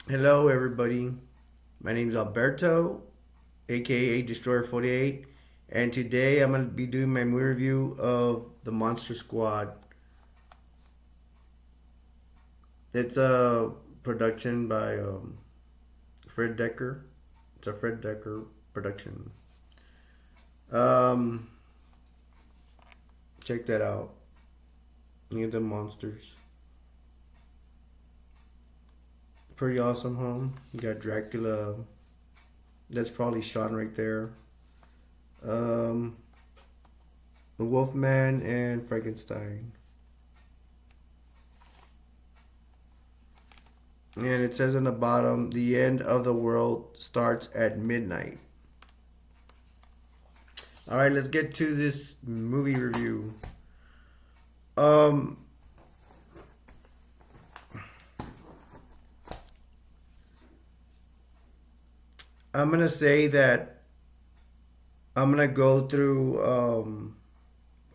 Hello, everybody. My name is Alberto, aka Destroyer 48, and today I'm going to be doing my movie review of The Monster Squad. It's a production by Fred Decker. It's a Fred Decker production. Um, Check that out. Look at the monsters. Pretty awesome, huh? You got Dracula. That's probably Sean right there. Um, the Wolfman and Frankenstein. And it says on the bottom, the end of the world starts at midnight. All right, let's get to this movie review. Um, I'm gonna say that I'm gonna go through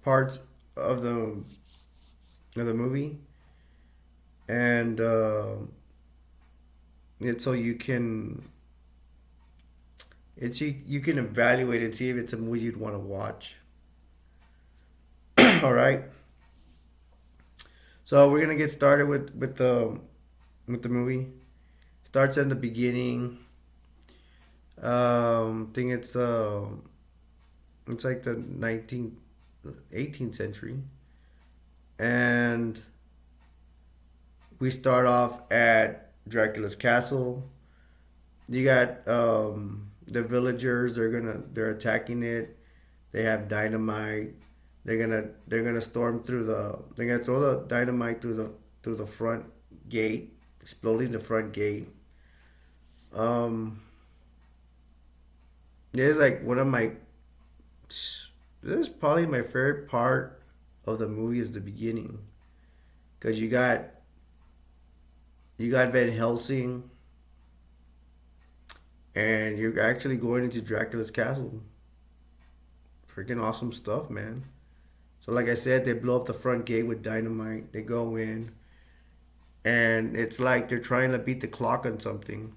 parts of the movie, and it's so you can evaluate and see if it's a movie you'd want to watch. All right, so we're gonna get started with the movie. Starts in the beginning. Think it's like the 19th, 18th century, and we start off at Dracula's castle. You got the villagers. They're attacking it. They have dynamite. They're gonna storm through the. They're gonna throw the dynamite through the front gate, exploding the front gate. Um, It's like one of my. This is probably my favorite part of the movie is the beginning, because you got Van Helsing, and you're actually going into Dracula's castle. Freaking awesome stuff, man. So like I said, they blow up the front gate with dynamite. They go in, and it's like they're trying to beat the clock on something.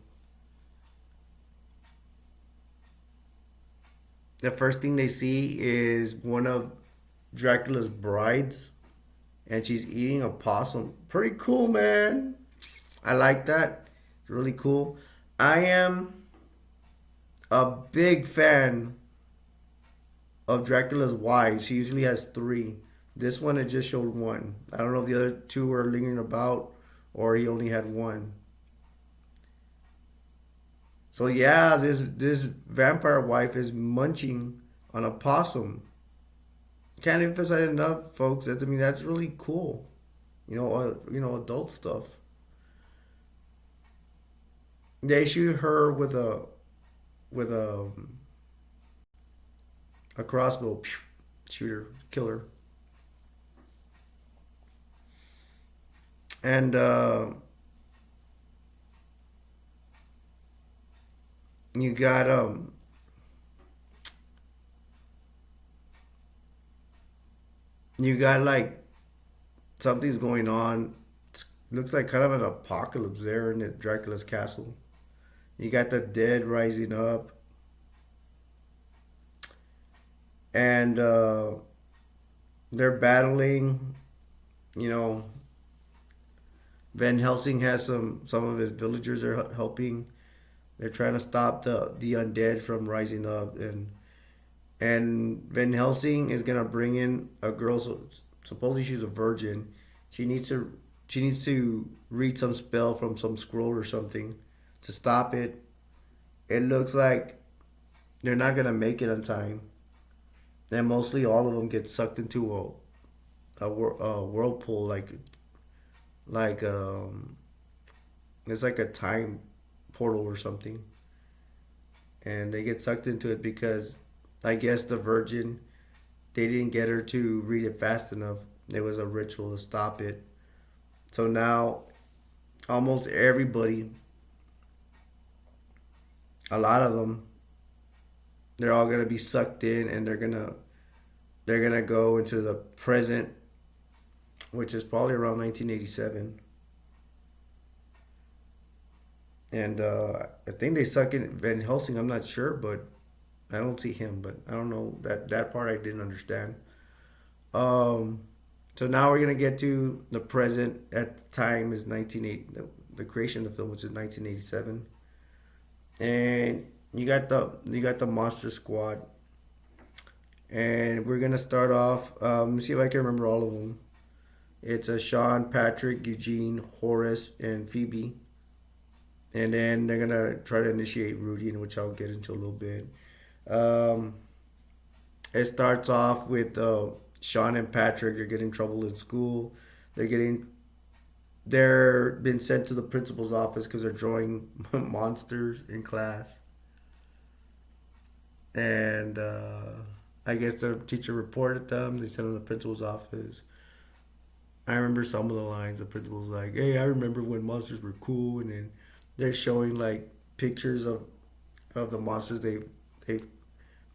The first thing they see is one of Dracula's brides, and she's eating a possum. Pretty cool, man. I like that. It's really cool. I am a big fan of Dracula's wives. She usually has three. This one it just showed one. I don't know if the other two were lingering about or he only had one. So yeah, this vampire wife is munching on a possum. Can't emphasize enough, folks. That's really cool. Adult stuff. They shoot her with a crossbow. Pew! Shoot her, kill her, and you got like something's going on. Looks like kind of an apocalypse there in the Dracula's castle. You got the dead rising up, and they're battling. You know, Van Helsing has some of his villagers are helping. They're trying to stop the undead from rising up, and Van Helsing is gonna bring in a girl. So supposedly she's a virgin. She needs to she needs to read some spell from some scroll or something to stop it. It looks like they're not gonna make it on time, and mostly all of them get sucked into a whirlpool like it's like a time portal or something, and they get sucked into it because I guess the virgin they didn't get her to read it fast enough. There was a ritual to stop it. So now almost everybody, a lot of them, they're all gonna be sucked in, and they're gonna go into the present, which is probably around 1987. And I think they suck in Van Helsing. I'm not sure, but I don't see him. But I don't know that part I didn't understand. Um, so now we're gonna get to the present. At the time is 1980, the creation of the film, which is 1987, and you got the Monster Squad, and we're gonna start off. Let me see if I can remember all of them. It's a Sean, Patrick, Eugene, Horace, and Phoebe, and then they're gonna try to initiate Rudy, in which I'll get into a little bit. Um, it starts off with Sean and Patrick. They're getting in trouble in school. They're getting they're been sent to the principal's office because they're drawing monsters in class, and I guess the teacher reported them. They sent them to the principal's office. I remember some of the lines. The principal's like, "Hey, I remember when monsters were cool," and then they're showing like pictures of the monsters they've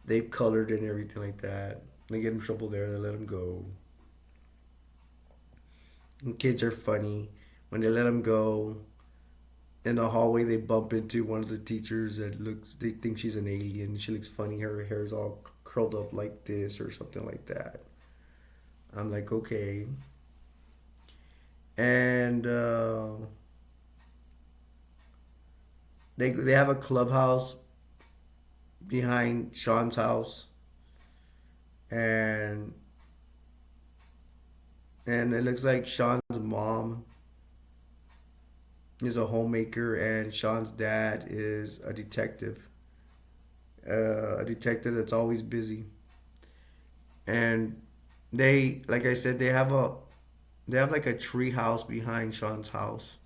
they've colored and everything like that. They get in trouble there. They let them go. And kids are funny. When they let them go in the hallway, they bump into one of the teachers that looks. They think she's an alien. She looks funny. Her hair is all curled up like this or something like that. I'm like, okay. And they have a clubhouse behind Sean's house, and it looks like Sean's mom is a homemaker, and Sean's dad is a detective that's always busy. And like I said, they have like a tree house behind Sean's house,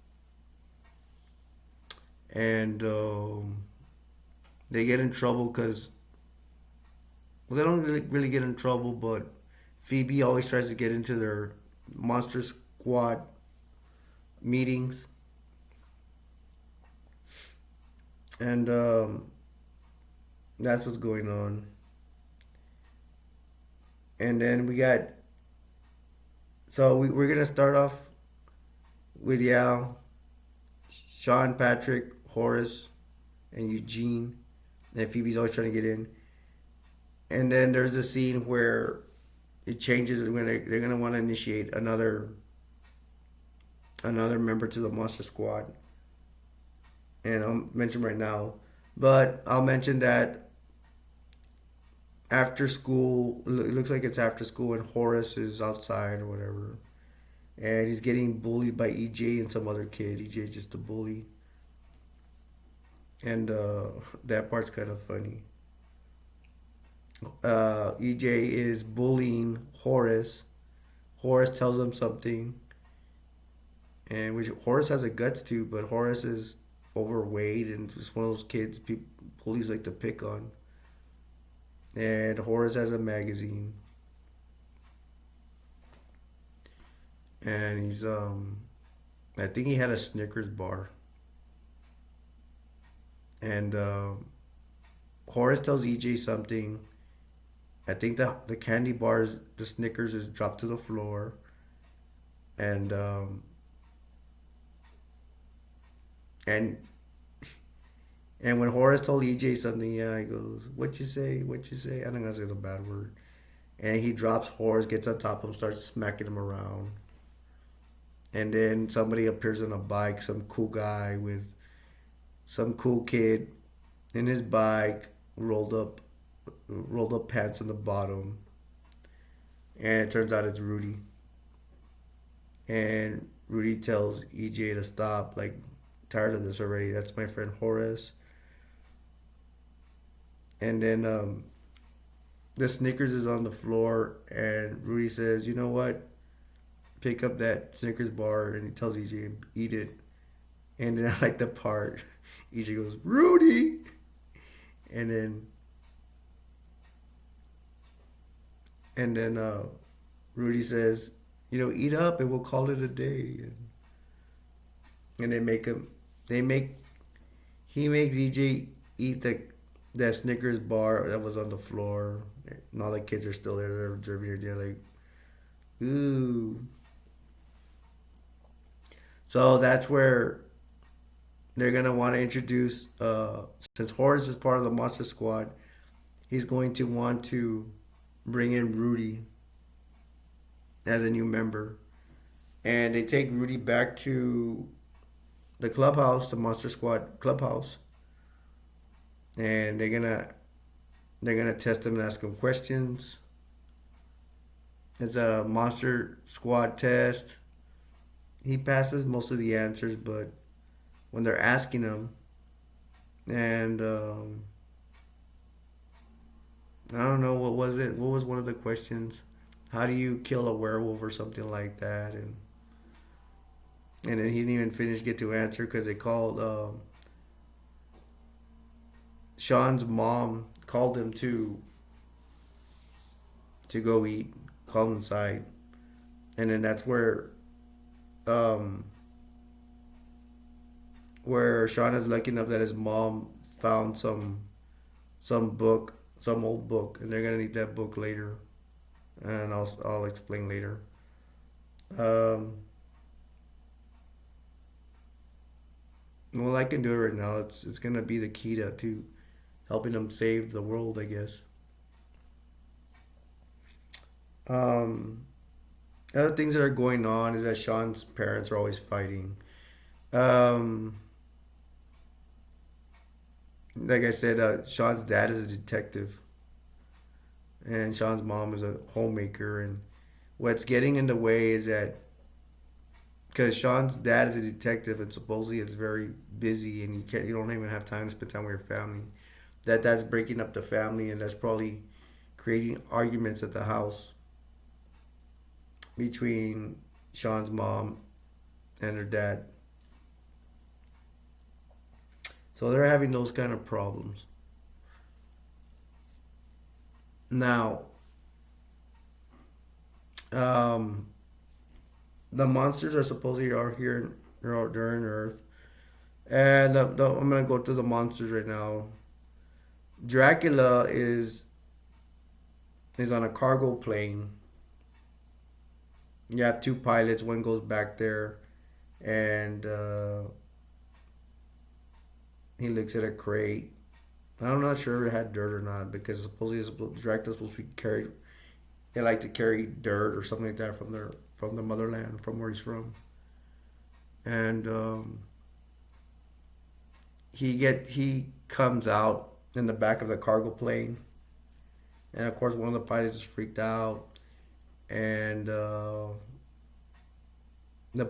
and they get in trouble because well, they don't really get in trouble, but Phoebe always tries to get into their Monster Squad meetings, and that's what's going on. And then we're gonna start off with Sean, Patrick, Horace, and Eugene, and Phoebe's always trying to get in. And then there's the scene where it changes when they're gonna want to initiate another member to the Monster Squad, and I'll mention right now. But I'll mention that after school, it looks like it's after school, and Horace is outside or whatever, and he's getting bullied by EJ and some other kid. EJ is just a bully, and that part's kind of funny. EJ is bullying Horace. Horace tells him something, and which Horace has the guts to, but Horace is overweight and just one of those kids people bullies like to pick on. And Horace has a magazine, and I think he had a Snickers bar, and Horace tells EJ something. I think the candy bars, the Snickers is dropped to the floor, and and and when Horace told EJ something, yeah, he goes, "What you say? What you say?" I'm not gonna say the bad word. And he drops Horace, gets on top of him, starts smacking him around. And then somebody appears on a bike, some cool guy with some cool kid in his bike, rolled up pants in the bottom, and it turns out it's Rudy. And Rudy tells EJ to stop, like, tired of this already. That's my friend Horace. And then the Snickers is on the floor, and Rudy says, "You know what? Pick up that Snickers bar," and he tells EJ, "Eat it." And then I like the part EJ goes, "Rudy," and then Rudy says, "Eat up, and we'll call it a day." And they make him, they make he makes EJ eat the that Snickers bar that was on the floor, and all the kids are still there. They're observing it. They're like, "Ooh." So that's where they're gonna want to introduce since Horace is part of the Monster Squad, he's going to want to bring in Rudy as a new member, and they take Rudy back to the clubhouse, the Monster Squad clubhouse, and they're gonna test him and ask him questions. It's a Monster Squad test. He passes most of the answers, but when they're asking him, and I don't know what was it. What was one of the questions? How do you kill a werewolf or something like that? And then he didn't even finish get to answer because they called Sean's mom called him to go eat, called him inside, and then that's um, where Sean is lucky enough that his mom found some book, some old book, and they're gonna need that book later, and I'll explain later. Um, well, I can do it right now. It's gonna be the key to helping them save the world, I guess. Um, Other things that are going on is that Sean's parents are always fighting. Um, like I said, Sean's dad is a detective, and Sean's mom is a homemaker. And what's getting in the way is that because Sean's dad is a detective, and supposedly it's very busy, and you don't even have time to spend time with your family. That's breaking up the family, and that's probably creating arguments at the house between Sean's mom and her dad. So they're having those kind of problems. Now, um, the monsters are supposedly are here. They're in Earth, and I'm gonna go to the monsters right now. Dracula is on a cargo plane. You have two pilots. One goes back there, and he looks at a crate. I'm not sure if it had dirt or not because supposedly Dracula's supposed to be carried. They like to carry dirt or something like that from the motherland, from where he's from, and he comes out in the back of the cargo plane, and of course one of the pilots is freaked out, and the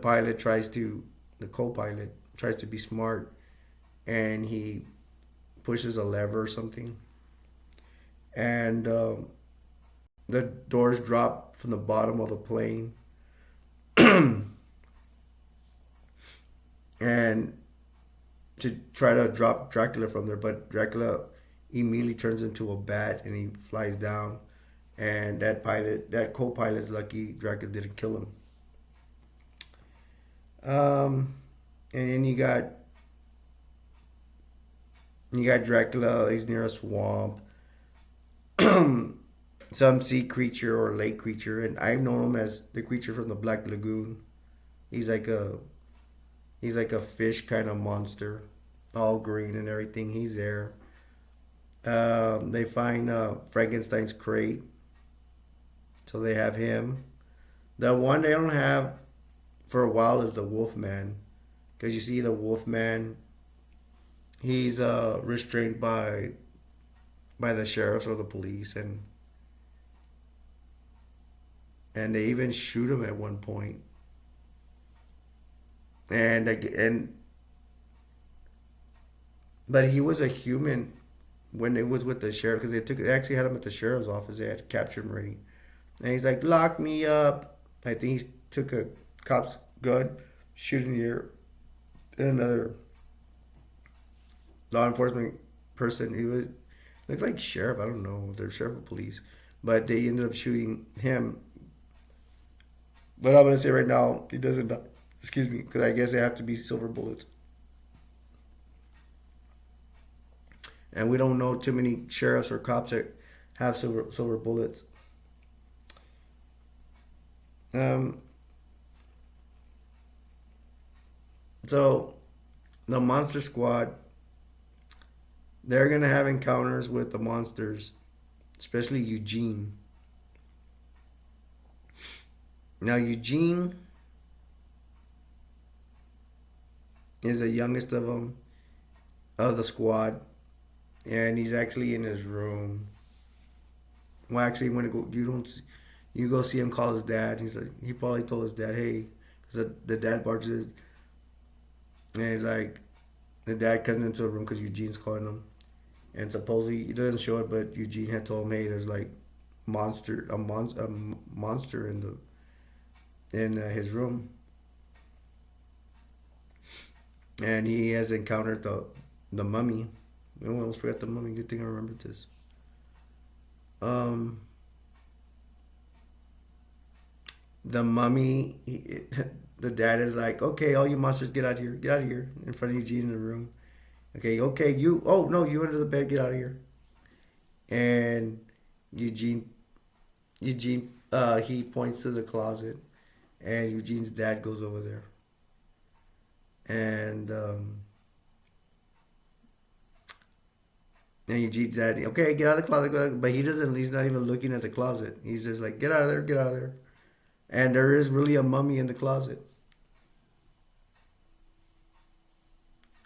pilot tries to the co-pilot tries to be smart, and he pushes a lever or something, and the doors drop from the bottom of the plane, and to try to drop Dracula from there, but Dracula immediately turns into a bat and he flies down, and that co-pilot's lucky Dracula didn't kill him. Um, and then you got Dracula. He's near a swamp, some sea creature or lake creature, and I've known him as the creature from the Black Lagoon. He's like a he's like a fish kind of monster, all green and everything. He's there. They find Frankenstein's crate, so they have him. The one they don't have for a while is the Wolfman, because you see the Wolfman, he's restrained by the sheriffs or the police, and they even shoot him at one point. And but he was a human when it was with the sheriff because they actually had him at the sheriff's office. They had captured him already, and he's like, "Lock me up." I think he took a cop's gun, shooting the air, and another law enforcement person. He was looked like sheriff. I don't know if they're sheriff or police, but they ended up shooting him. But I'm gonna say right now he doesn't die. Excuse me, because I guess they have to be silver bullets, and we don't know too many sheriffs or cops that have silver bullets. Um, so the Monster Squad, they're gonna have encounters with the monsters, especially Eugene. Now Eugene is the youngest of them of the squad, and he's actually in his room. Well, actually, when it go, you don't, you go see him call his dad. He's like, he probably told his dad, hey, because the dad barges, and he's like, the dad comes into the room because Eugene's calling him, and supposedly he doesn't show it, but Eugene had told him, hey, there's like a monster in the in his room, and he has encountered the mummy. I almost forgot the mummy. Good thing I remembered this. Um, the mummy, the dad is like, okay, all you monsters, get out of here, in front of Eugene in the room. Okay, okay, you. Oh no, you under the bed, get out of here. And Eugene, he points to the closet, and Eugene's dad goes over there, and and Eugene's dad, okay, get out of the closet, but he doesn't. He's not even looking at the closet. He's just like, get out of there, get out of there. And there is really a mummy in the closet.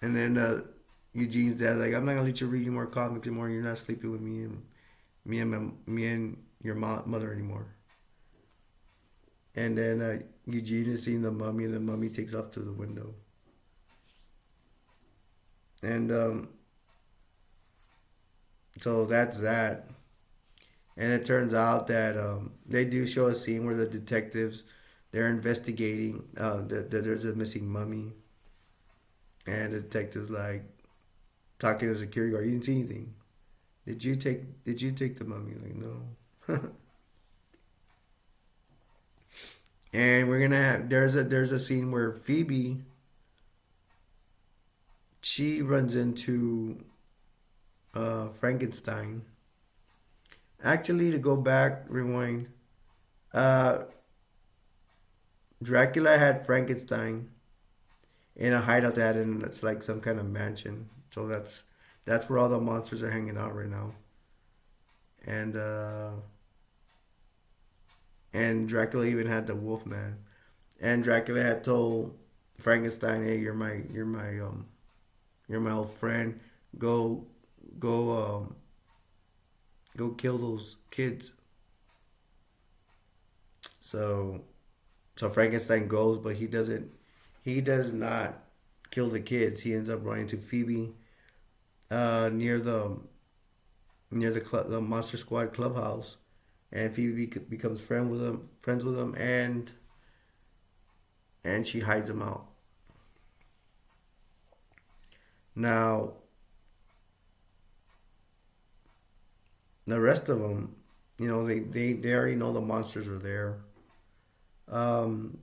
And then Eugene's dad like, I'm not gonna let you read any more comics anymore. You're not sleeping with me and your mother anymore. And then Eugene is seeing the mummy, and the mummy takes off to the window. And so that's that. And it turns out that they do show a scene where the detectives they're investigating that there's a missing mummy, and the detectives like talking to the security guard. You didn't see anything. Did you take the mummy? Like no. And we're gonna have there's a scene where Phoebe she runs into Frankenstein. Actually, to go back, rewind. Uh, Dracula had Frankenstein in a hideout they had in it's like some kind of mansion. So that's where all the monsters are hanging out right now. And and Dracula even had the Wolfman. And Dracula had told Frankenstein, "Hey, you're my old friend. Go go go kill those kids." So so Frankenstein goes, but he does not kill the kids. He ends up running to Phoebe near the Monster Squad clubhouse, and Phoebe becomes friends with him, and she hides him out. Now the rest of them, they already know the monsters are there. Um,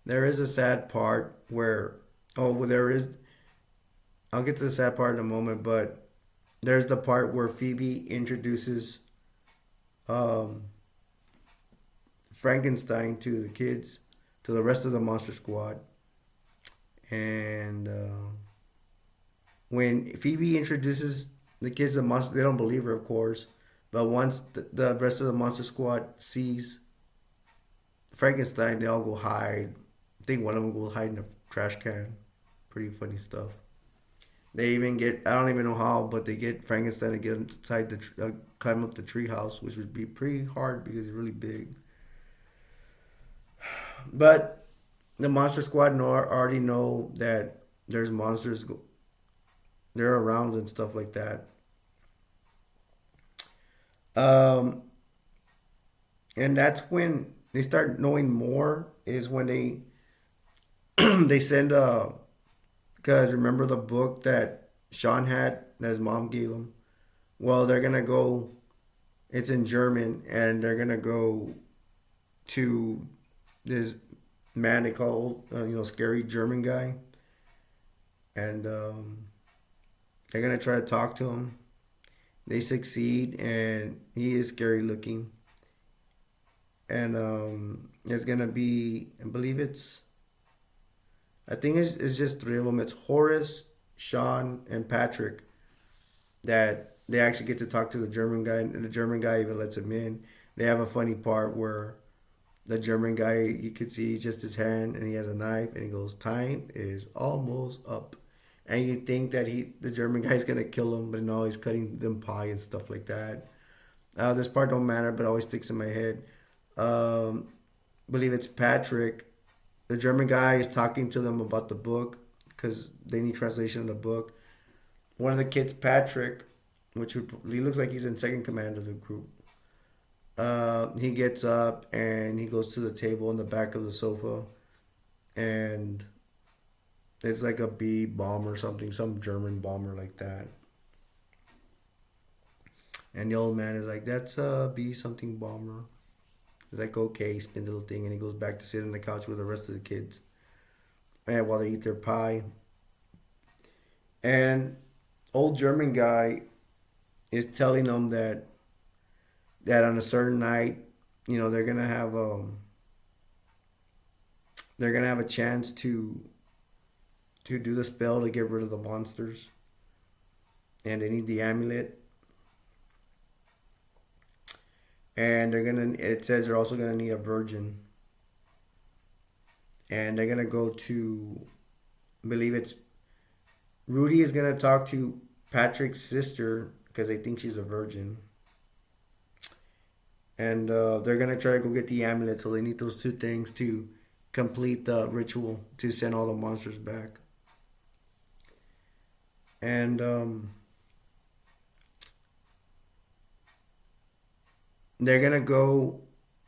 there is a sad part where oh well, there is. I'll get to the sad part in a moment, but there's the part where Phoebe introduces um, Frankenstein to the kids, to the rest of the Monster Squad, and when Phoebe introduces the kids to the monster, they don't believe her, of course. But once the rest of the Monster Squad sees Frankenstein, they all go hide. I think one of them goes hide in a trash can. Pretty funny stuff. They even get, I don't even know how, but they get Frankenstein to get inside climb up the tree house, which would be pretty hard because it's really big. But the Monster Squad already know that there's monsters, they're around and stuff like that. Um, and that's when they start knowing more, is when they send because remember the book that Sean had that his mom gave him? Well, they're gonna go. It's in German, and they're gonna go to this man they call scary German guy, and they're gonna try to talk to him. They succeed, and he is scary looking, and it's gonna be, I believe it's I think it's just three of them. It's Horace, Sean, and Patrick that they actually get to talk to the German guy, and the German guy even lets him in. They have a funny part where the German guy, you could see just his hand, and he has a knife, and he goes, "Time is almost up," and you think that the German guy is gonna kill him, but no, he's cutting them pie and stuff like that. This part don't matter, but always sticks in my head. Um, believe it's Patrick. The German guy is talking to them about the book because they need translation of the book. One of the kids, Patrick, he looks like he's in second command of the group. He gets up and he goes to the table in the back of the sofa, and it's like a B bomb or something, some German bomber like that. And the old man is like, "That's a B something bomber." He's like, "Okay," he spins the little thing and he goes back to sit on the couch with the rest of the kids. And while they eat their pie. And old German guy is telling them that on a certain night, you know, they're gonna have a chance to do the spell to get rid of the monsters, and they need the amulet, and they're gonna. It says they're also gonna need a virgin, and they're gonna go to, I believe it's Rudy is gonna talk to Patrick's sister because they think she's a virgin, and they're gonna try to go get the amulet. So they need those two things to complete the ritual to send all the monsters back. And they're gonna go.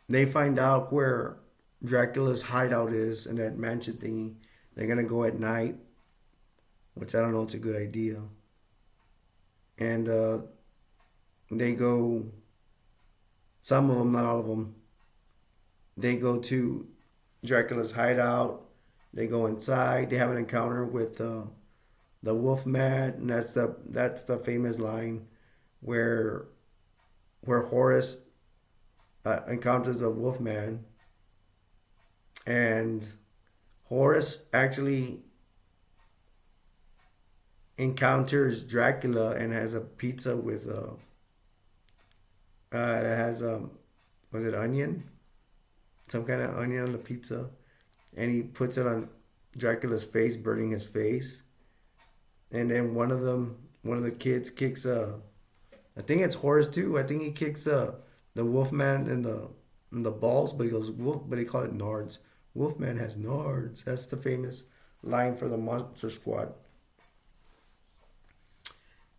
They find out where Dracula's hideout is in that mansion thingy. They're gonna go at night, which I don't know. It's a good idea. And they go. Some of them, not all of them. They go to Dracula's hideout. They go inside. They have an encounter with the Wolfman, and that's the famous line where Horace encounters the Wolfman, and Horace actually encounters Dracula and has a pizza with it has was it onion, some kind of onion on the pizza, and he puts it on Dracula's face, burning his face, and then one of the kids kicks I think it's Horace too. I think he kicks the Wolfman in the balls, but he goes wolf, but he call it nards. Wolfman has nards. That's the famous line for the Monster Squad.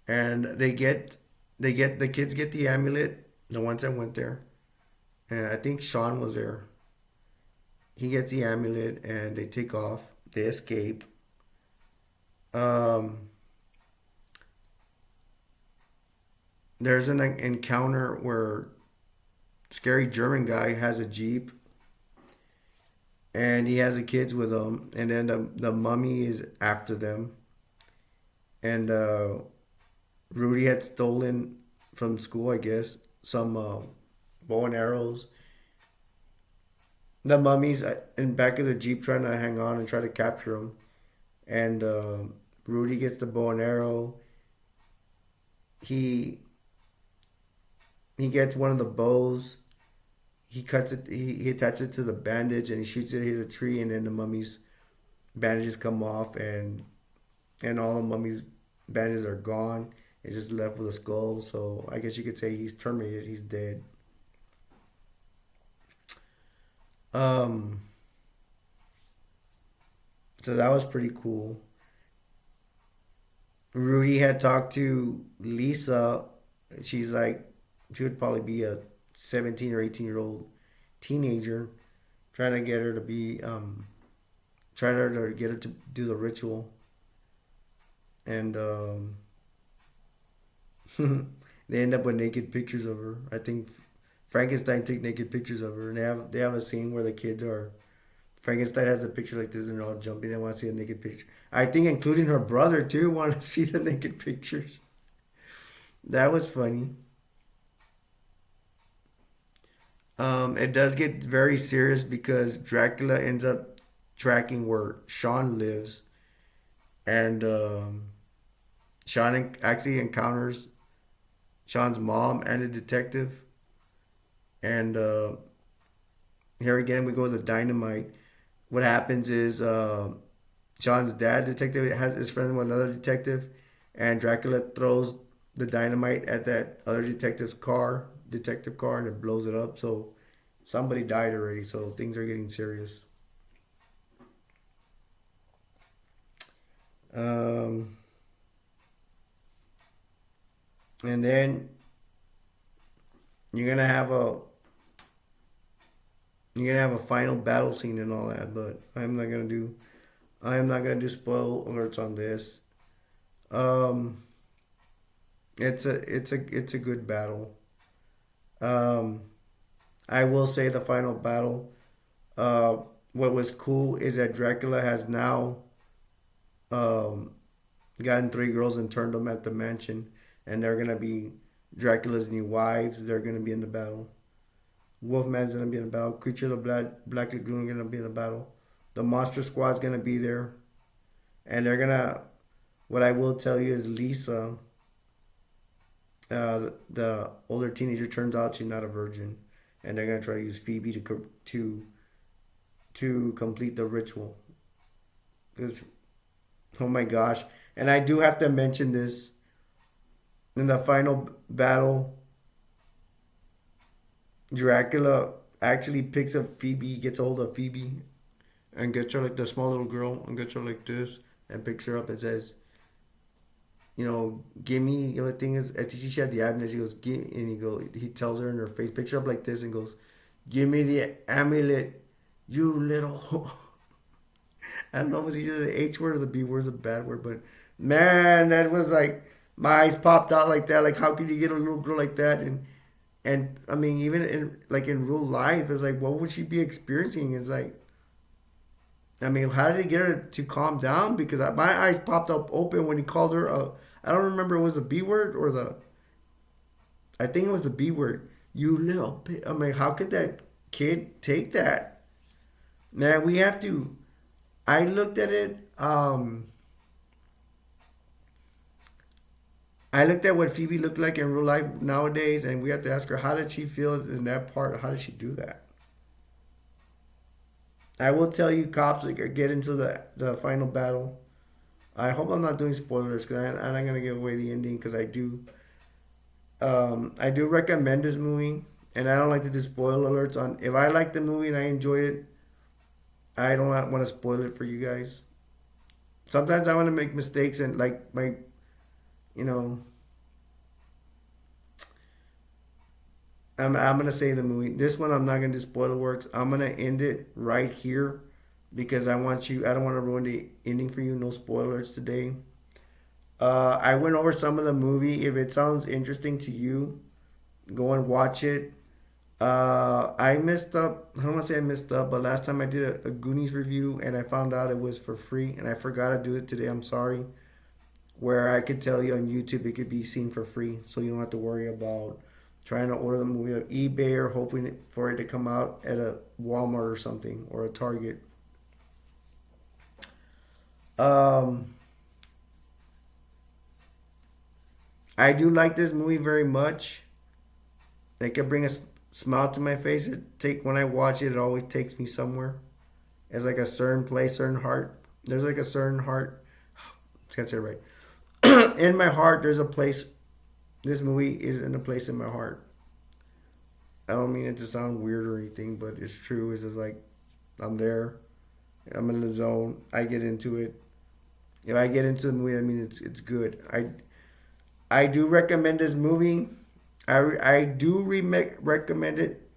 And the kids get the amulet. The ones that went there, and I think Sean was there. He gets the amulet, and they take off. They escape. Um, there's an encounter where scary German guy has a jeep, and he has the kids with him, and then the mummy is after them, and Rudy had stolen from school, I guess, some bow and arrows. The mummy's in back of the jeep trying to hang on and try to capture him, and Rudy gets the bow and arrow. He he gets one of the bows. He cuts it. He attaches it to the bandage and he shoots it hit a tree, and then the mummy's bandages come off, and all the mummy's bandages are gone. It's just left with a skull. So I guess you could say he's terminated. He's dead. Um, so that was pretty cool. Rudy had talked to Lisa. She's like, she would probably be a 17 or 18-year-old teenager, trying to get her to be, trying to get her to do the ritual. And they end up with naked pictures of her. I think Frankenstein took naked pictures of her, and they have a scene where the kids are. Frankenstein has a picture like this, and they're all jumping. They want to see a naked picture. I think, including her brother too, wanted to see the naked pictures. That was funny. It does get very serious because Dracula ends up tracking where Sean lives, and Sean actually encounters Sean's mom and the detective, and here again we go with the dynamite. What happens is Sean's dad, detective, has his friend with another detective, and Dracula throws the dynamite at that other detective car, and it blows it up. So somebody died already. So things are getting serious. Um, and then you're gonna have a you're gonna have a final battle scene and all that. But I am not gonna do spoil alerts on this. Um, it's a good battle. Um, I will say the final battle. Uh, what was cool is that Dracula has now um, gotten three girls and turned them at the mansion, and they're gonna be Dracula's new wives. They're gonna be in the battle. Wolfman's gonna be in the battle. Creature of the Black Lagoon gonna be in the battle. The Monster Squad's gonna be there, and they're gonna. What I will tell you is Lisa, the older teenager, turns out she's not a virgin, and they're gonna try to use Phoebe to complete the ritual. Because oh my gosh, and I do have to mention this in the final battle. Dracula actually picks up Phoebe, gets a hold of Phoebe, and gets her like the small little girl, and gets her like this, and picks her up and says, give me. The thing is, I think she had the amulet. He goes, give, and he tells her in her face, picks her up like this, and goes, give me the amulet, you little. I don't know if it was either the H word or the B word is a bad word, but man, that was like my eyes popped out like that. Like, how could you get a little girl like that? And I mean, even in real life, it's like, what would she be experiencing? It's like, I mean, how did he get her to calm down? Because my eyes popped up open when he called her. I don't remember it was the B word or the. I think it was the B word. You little. I mean, how could that kid take that? Man, we have to. I looked at it. I looked at what Phoebe looked like in real life nowadays, and we have to ask her how did she feel in that part? How did she do that? I will tell you, cops, like, get into the final battle. I hope I'm not doing spoilers because I'm not gonna give away the ending because I do recommend this movie, and I don't like to do spoil alerts on. If I like the movie and I enjoyed it, I don't want to spoil it for you guys. Sometimes I want to make mistakes and like you know, I'm gonna say the movie. This one I'm not gonna do spoiler works. I'm gonna end it right here because I don't want to ruin the ending for you. No spoilers today. I went over some of the movie. If it sounds interesting to you, go and watch it. I messed up. I don't want to say I messed up, but last time I did a Goonies review and I found out it was for free, and I forgot to do it today. I'm sorry. Where I could tell you on YouTube it could be seen for free, so you don't have to worry about trying to order the movie on eBay or hoping for it to come out at a Walmart or something or a Target. Um, I do like this movie very much. It can bring a smile to my face. When I watch it, it always takes me somewhere. It's like a certain place, certain heart. There's like a certain heart. I can't say it right. In my heart, there's a place. This movie is in a place in my heart. I don't mean it to sound weird or anything, but it's true. It's just like I'm there. I'm in the zone. I get into it. If I get into the movie, I mean it's good. I do recommend this movie. I do recommend it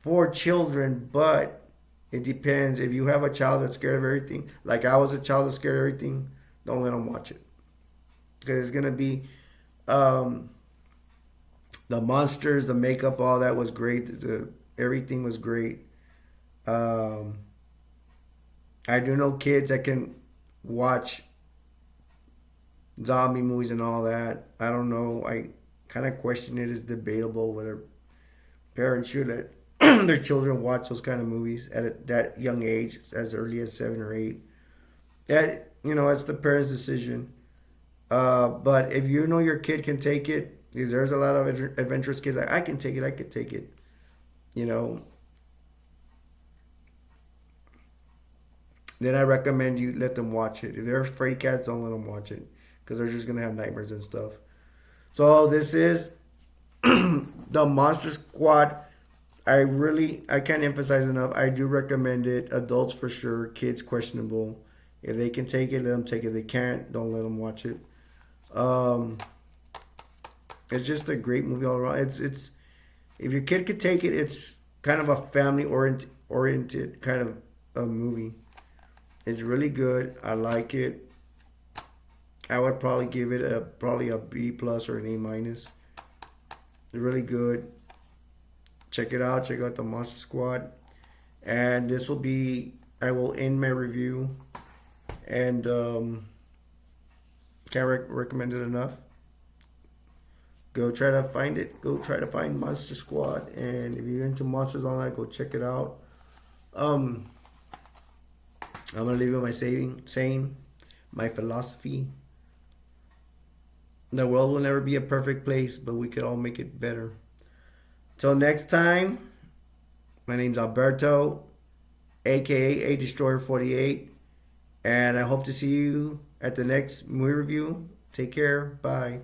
for children, but it depends. If you have a child that's scared of everything, like I was a child that's scared of everything, don't let them watch it because it's gonna be um, the monsters, the makeup, all that was great. Everything was great. Um, I do know kids that can watch zombie movies and all that. I don't know. I kind of question it. It's debatable whether parents should their children watch those kind of movies at that young age, as early as 7 or 8. That, it's the parents' decision. But if you know your kid can take it, because there's a lot of adventurous kids. I can take it. I could take it. You know. Then I recommend you let them watch it. If they're afraid cats, don't let them watch it, because they're just gonna have nightmares and stuff. So this is the Monster Squad. I can't emphasize enough. I do recommend it. Adults for sure. Kids questionable. If they can take it, let them take it. If they can't, don't let them watch it. Um, it's just a great movie all around. It's if your kid could take it, it's kind of a family oriented kind of a movie. It's really good. I like it. I would probably give it probably a B plus or an A minus. It's really good. Check it out. Check out the Monster Squad. And this will be. I will end my review. And can't recommend it enough. Go try to find it. Go try to find Monster Squad. And if you're into monsters online, go check it out. Um, I'm gonna leave you my saying, my philosophy. The world will never be a perfect place, but we could all make it better. Till next time, my name's Alberto, aka A Destroyer 48, and I hope to see you at the next movie review. Take care. Bye.